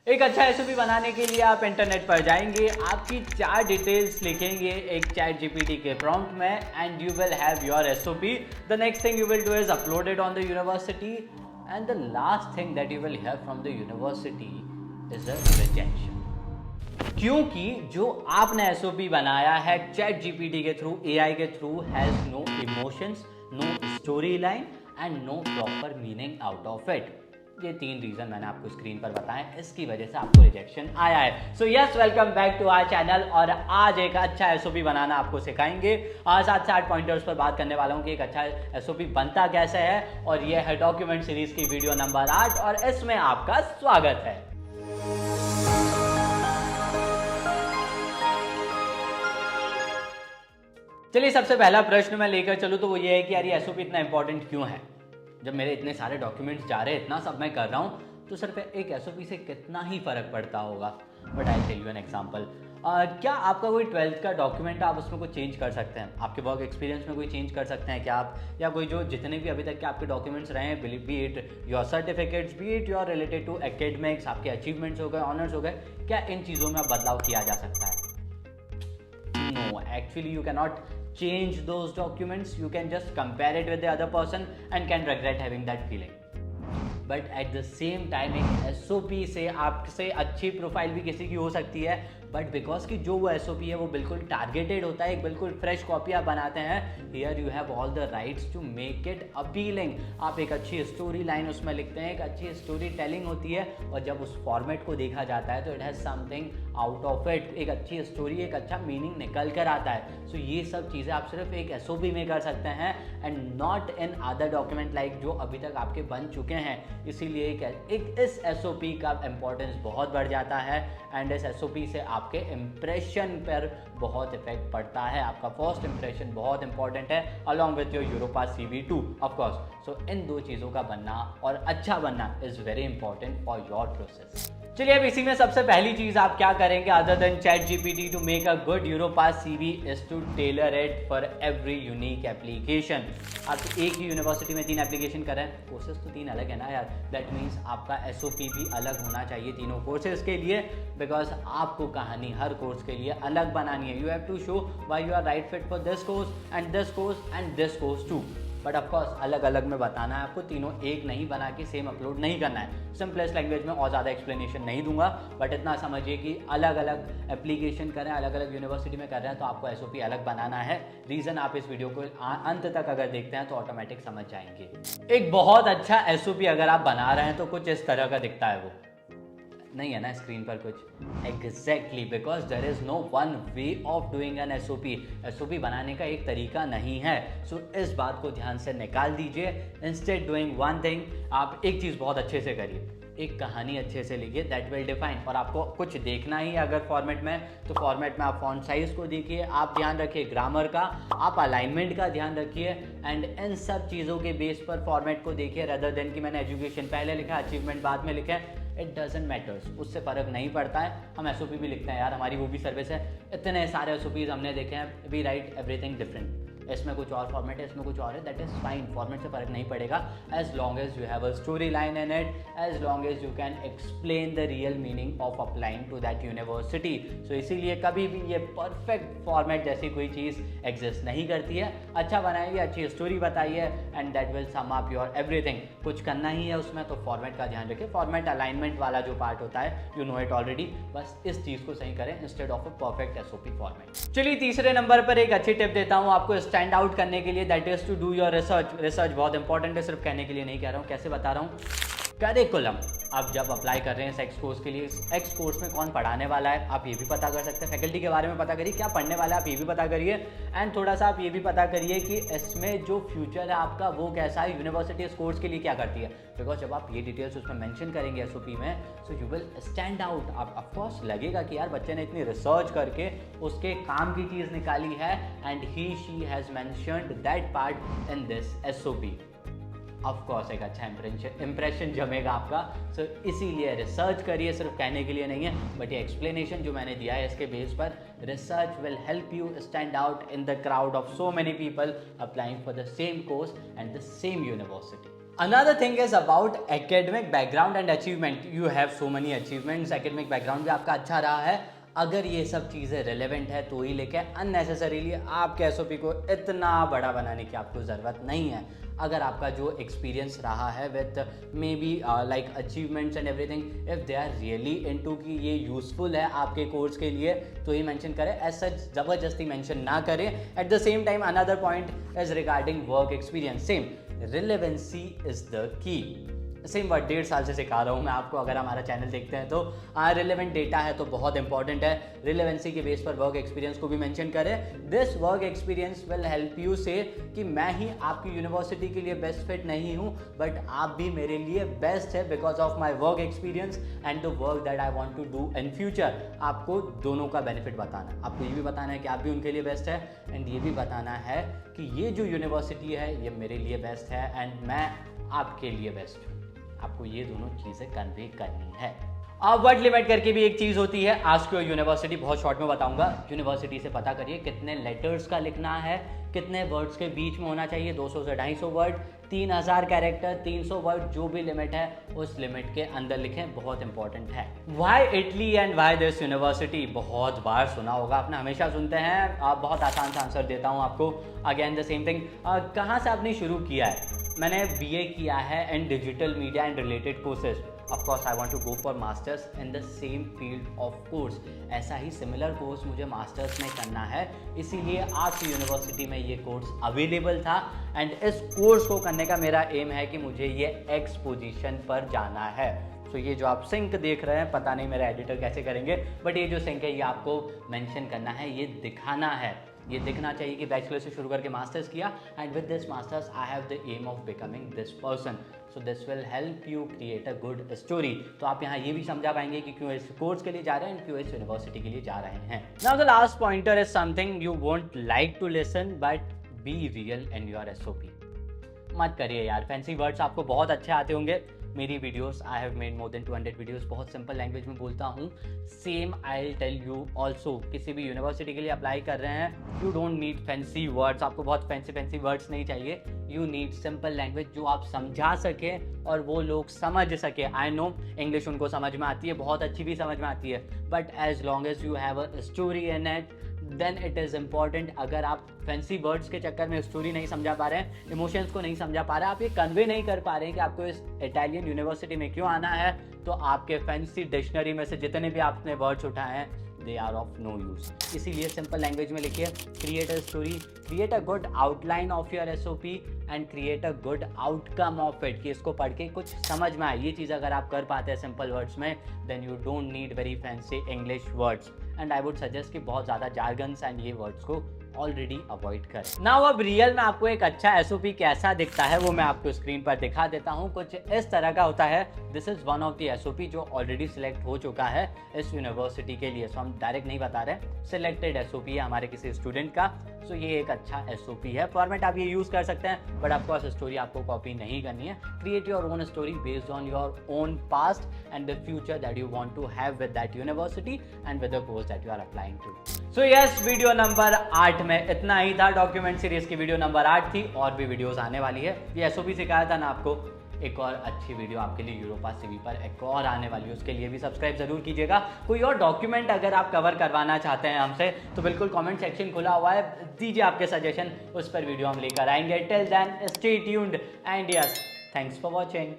एक अच्छा एसओपी बनाने के लिए आप इंटरनेट पर जाएंगे, आपकी 4 डिटेल्स लिखेंगे एक चैट जीपीटी के प्रॉम्प्ट में and you will have your SOP. The next thing you will do is upload it on the university and the last thing that you will have from the university is a rejection. क्योंकि जो आपने एसओपी बनाया है ChatGPT के through, AI के through, has no emotions, no story line and no proper meaning out of it. ये 3 reason मैंने आपको स्क्रीन पर बताए, इसकी वजह से आपको रिजेक्शन आया है. So yes, welcome back to our channel. और आज एक अच्छा एसओपी बनाना आपको सिखाएंगे. आज 7 से 8 पॉइंटर्स पर बात करने वाला हूँ कि एक अच्छा एसओपी बनता कैसे है. और ये है डॉक्यूमेंट सीरीज की वीडियो नंबर 8 और इसमें आपका स्वागत है. चलिए, सबसे पहला प्रश्न मैं लेकर चलूँ तो वो ये है कि यार ये एसओपी इतना इंपॉर्टेंट क्यों है. जब मेरे इतने सारे डॉक्यूमेंट्स जा रहे हैं, इतना सब मैं कर रहा हूँ, तो सिर्फ एक एसओपी से कितना ही फर्क पड़ता होगा. But I tell you an example. क्या आपका कोई 12th का डॉक्यूमेंट आप उसमें कुछ चेंज कर सकते हैं? आपके वर्क एक्सपीरियंस में कोई चेंज कर सकते हैं क्या आप? या कोई जो जितने भी अभी तक के आपके डॉक्यूमेंट्स रहे हैं, be it your certificates, be it your related to academics, आपके अचीवमेंट्स हो गए, ऑनर्स हो गए, क्या इन चीज़ों में बदलाव किया जा सकता है? No, actually you cannot change those documents. You can just compare it with the other person and can regret having that feeling. But at the same time एक एसओपी से आपसे अच्छी प्रोफाइल भी किसी की हो सकती है. बट बिकॉज कि जो वो एसओपी है वो बिल्कुल टारगेटेड होता है, एक बिल्कुल फ्रेश कॉपी आप बनाते हैं, here you have all the rights to make it appealing. आप एक अच्छी स्टोरी लाइन उसमें लिखते हैं, एक अच्छी स्टोरी टेलिंग होती है, और जब उस फॉर्मेट को देखा जाता है तो it has something out of it. एक अच्छी स्टोरी, एक अच्छा मीनिंग निकल कर आता है. सो ये सब चीज़ें आप सिर्फ एक एसओपी में कर सकते हैं and not in other document like जो अभी तक आपके बन चुके हैं. इसीलिए एक इस एसओपी का इंपॉर्टेंस बहुत बढ़ जाता है एंड इस एसओपी से आपके इंप्रेशन पर बहुत इफेक्ट पड़ता है. आपका फर्स्ट इंप्रेशन बहुत इंपॉर्टेंट है along with your Europass CV2 of course. So इन 2 चीज़ों का बनना और अच्छा बनना is very important for your process. चलिए, अब इसी में सबसे पहली चीज़ आप क्या करेंगे other than ChatGPT to make a good Europass CV is to tailor it for every unique application. आप एक ही यूनिवर्सिटी में 3 एप्लीकेशन कर रहे हैं, कोर्सेज तो 3 अलग है ना यार. दैट मीन्स आपका एसओपी भी अलग होना चाहिए तीनों कोर्सेज के लिए, बिकॉज आपको कहानी हर कोर्स के लिए अलग बनानी है. You have to show why you are right fit for this course and this course and this course too. But of course अलग अलग में बताना है आपको, तीनों एक नहीं बना के सेम अपलोड नहीं करना है. सिंपलेस्ट लैंग्वेज में और ज़्यादा एक्सप्लेनेशन नहीं दूंगा, बट इतना समझिए कि अलग अलग एप्लीकेशन करें, अलग अलग यूनिवर्सिटी में कर रहे हैं तो आपको एसओपी अलग बनाना है. रीज़न आप इस वीडियो को अंत तक अगर देखते हैं तो ऑटोमेटिक समझ जाएंगे. एक बहुत अच्छा एसओपी अगर आप बना रहे हैं तो कुछ इस तरह का दिखता है. वो नहीं है ना स्क्रीन पर कुछ exactly, because there is no one way of doing an SOP. SOP बनाने का एक तरीका नहीं है. सो इस बात को ध्यान से निकाल दीजिए. इंस्टेड डूइंग वन थिंग, आप एक चीज़ बहुत अच्छे से करिए, एक कहानी अच्छे से लिखिए दैट विल डिफाइन. और आपको कुछ देखना ही अगर फॉर्मेट में, तो फॉर्मेट में आप फॉन्ट साइज को देखिए, आप ध्यान रखिए ग्रामर का, आप अलाइनमेंट का ध्यान रखिए एंड इन सब चीज़ों के बेस पर फॉर्मेट को देखिए, रदर देन कि मैंने एजुकेशन पहले लिखा, अचीवमेंट बाद में लिखा है. इट डजेंट मैटर्स, उससे फ़र्क नहीं पड़ता है. हम एसओपी भी लिखते हैं यार, हमारी वो भी सर्विस है. इतने सारे एसओपीज हमने देखे हैं, वी राइट एवरीथिंग डिफरेंट. इसमें कुछ और फॉर्मेट है, इसमें कुछ और है, दैट इज़ फाइन. फॉर्मेट से फ़र्क नहीं पड़ेगा as long as you have a story line in it, as long as you can explain the real meaning of applying to that university. So इसीलिए कभी भी ये परफेक्ट फॉर्मेट जैसी कोई चीज़ एग्जिस्ट नहीं करती है. अच्छा बनाइए, अच्छी स्टोरी बताइए and that will sum up your everything. कुछ करना ही है उसमें तो फॉर्मेट का ध्यान रखिए. फॉर्मेट अलाइनमेंट वाला जो पार्ट होता है, यू नो इट ऑलरेडी, बस इस चीज़ को सही करें instead of a perfect SOP format. चलिए, तीसरे नंबर पर एक अच्छी टिप देता हूँ आपको स्टैंड आउट करने के लिए, that is to do your research. Research बहुत इंपॉर्टेंट है, सिर्फ कहने के लिए नहीं कह रहा हूँ. कैसे बता रहा हूँ? करिकुलम आप जब अप्लाई कर रहे हैं एक्स कोर्स के लिए, एक्स कोर्स में कौन पढ़ाने वाला है आप ये भी पता कर सकते हैं. फैकल्टी के बारे में पता करिए, क्या पढ़ने वाला है आप ये भी पता करिए. एंड थोड़ा सा आप ये भी पता करिए कि इसमें जो फ्यूचर है आपका वो कैसा है, यूनिवर्सिटी इस कोर्स के लिए क्या करती है. बिकॉज जब आप ये डिटेल्स उसमें मेंशन करेंगे एसओपी में, so you will stand out. आप ऑफकोर्स लगेगा कि यार बच्चे ने इतनी रिसर्च करके उसके काम की चीज़ निकाली है and he she has mentioned that part in this SOP. Of course एक अच्छा इंप्रेशन जमेगा आपका. सो इसीलिए रिसर्च करिए, सिर्फ कहने के लिए नहीं है, बट ये एक्सप्लेनेशन जो मैंने दिया है इसके बेस पर, research will help you stand out in the crowd of so many people applying for the same course and the same university. Another thing is about academic background and achievement. You have so many achievements. Academic background भी आपका अच्छा रहा है, अगर ये सब चीज़ें relevant है तो ही लेके अननेसेसरीली आपके एसओपी को इतना बड़ा बनाने की आपको ज़रूरत नहीं है। अगर आपका जो एक्सपीरियंस रहा है with maybe like achievements and everything, if they are really into कि ये यूज़फुल है आपके कोर्स के लिए तो ही मेंशन करें, एज सच ज़बरदस्ती मेंशन ना करें। At the same time another point is regarding work experience, same relevancy is the key. Same word 1.5 साल से सिखा रहा हूँ मैं आपको, अगर हमारा चैनल देखते हैं तो रिलेवेंट डेटा है तो बहुत इंपॉर्टेंट है। रिलेवेंसी के बेस पर वर्क एक्सपीरियंस को भी मेंशन करें। This work experience will help you से कि मैं ही आपकी यूनिवर्सिटी के लिए बेस्ट फिट नहीं हूँ, बट आप भी मेरे लिए बेस्ट है because of my work experience and the work that I want to do in future. आपको दोनों का बेनिफिट बताना है, आपको ये भी बताना है कि आप भी उनके लिए बेस्ट है, एंड ये भी बताना है कि ये जो यूनिवर्सिटी है ये मेरे लिए बेस्ट है एंड मैं आपके लिए बेस्ट हूँ। आपको ये दोनों चीज़ें कन्वे करनी है। अब वर्ड लिमिट करके भी एक चीज़ होती है, आस्क योर यूनिवर्सिटी, बहुत शॉर्ट में बताऊंगा। यूनिवर्सिटी से पता करिए कितने लेटर्स का लिखना है, कितने वर्ड्स के बीच में होना चाहिए, 200 से 250 वर्ड, 3000 कैरेक्टर, 300 वर्ड, जो भी लिमिट है उस लिमिट के अंदर लिखें, बहुत इंपॉर्टेंट है। Why Italy and why this university, बहुत बार सुना होगा आपने, हमेशा सुनते हैं। बहुत आसान सा आंसर देता हूँ आपको, अगेन द सेम थिंग। कहाँ से आपने शुरू किया है? मैंने बीए किया है in digital media and related courses. Of course I want to go for masters in the same field of course. ऐसा ही सिमिलर कोर्स मुझे मास्टर्स में करना है, इसीलिए आपकी यूनिवर्सिटी में ये कोर्स अवेलेबल था एंड इस कोर्स को करने का मेरा एम है कि मुझे ये एक्स पोजीशन पर जाना है। तो ये जो आप सिंक देख रहे हैं, पता नहीं मेरा एडिटर कैसे करेंगे, बट ये जो सिंक है ये आपको मेंशन करना है, ये दिखाना है, ये दिखना चाहिए कि बैचलर से शुरू करके मास्टर्स किया and with this masters I have the aim of becoming this person. So this will help you create a good story. तो आप यहाँ ये भी समझा पाएंगे कि क्यों इस कोर्स के लिए जा रहे हैं एंड क्यों इस यूनिवर्सिटी के लिए जा रहे हैं। Now the last pointer is something you won't like to listen but be real in your SOP. मत करिए यार, फैंसी वर्ड्स आपको बहुत अच्छे आते होंगे। मेरी videos, I have made more than 200 videos, बहुत सिंपल लैंग्वेज में बोलता हूँ। Same I will tell you also, किसी भी यूनिवर्सिटी के लिए अप्लाई कर रहे हैं, you don't need fancy words, आपको बहुत फैंसी वर्ड्स नहीं चाहिए। यू नीड सिंपल लैंग्वेज जो आप समझा सके और वो लोग समझ सके। आई नो इंग्लिश उनको समझ में आती है, बहुत अच्छी भी समझ में आती है, but as long as you have a story in it then it is important. अगर आप फैंसी वर्ड्स के चक्कर में स्टोरी नहीं समझा पा रहे हैं, इमोशंस को नहीं समझा पा रहे हैं, आप ये कन्वे नहीं कर पा रहे हैं कि आपको इस इटालियन यूनिवर्सिटी में क्यों आना है, तो आपके फैंसी डिक्शनरी में से जितने भी आपने वर्ड्स उठाए हैं they are of no use. इसीलिए सिंपल लैंग्वेज में लिखिए, create a story, create a good outline of your SOP and create a good outcome of it, कि इसको पढ़ के कुछ समझ में आए। ये चीज़ अगर आप कर पाते हैं सिंपल वर्ड्स में, then you don't need very fancy English words and I would suggest कि बहुत ज़्यादा जार्गन्स एंड ये वर्ड्स को ऑलरेडी अवॉइड करें। नाउ अब रियल में आपको एक अच्छा एसओपी कैसा दिखता है वो मैं आपको स्क्रीन पर दिखा देता हूँ। कुछ इस तरह का होता है। This is one of the SOP जो ऑलरेडी सिलेक्ट हो चुका है इस यूनिवर्सिटी के लिए। सो हम डायरेक्ट नहीं बता रहे, सिलेक्टेड एसओपी है हमारे किसी स्टूडेंट का। सो ये एक अच्छा एसओपी है। फॉर्मेट आप ये यूज कर सकते हैं, बट ऑफकोर्स स्टोरी आपको कॉपी नहीं करनी है। Create your own story based on your own past and the future that you want to have with that university and with the course that you are applying to. So yes, video number 8 में इतना ही था। Document series की video number 8 थी, और भी videos आने वाली है। ये एसओपी सिखाया था ना आपको, एक और अच्छी वीडियो आपके लिए यूरोपा सीवी पर एक और आने वाली है, उसके लिए भी सब्सक्राइब जरूर कीजिएगा। कोई और डॉक्यूमेंट अगर आप कवर करवाना चाहते हैं हमसे तो बिल्कुल कमेंट सेक्शन खुला हुआ है, दीजिए आपके सजेशन, उस पर वीडियो हम लेकर आएंगे। Till then stay tuned and yes, thanks for watching.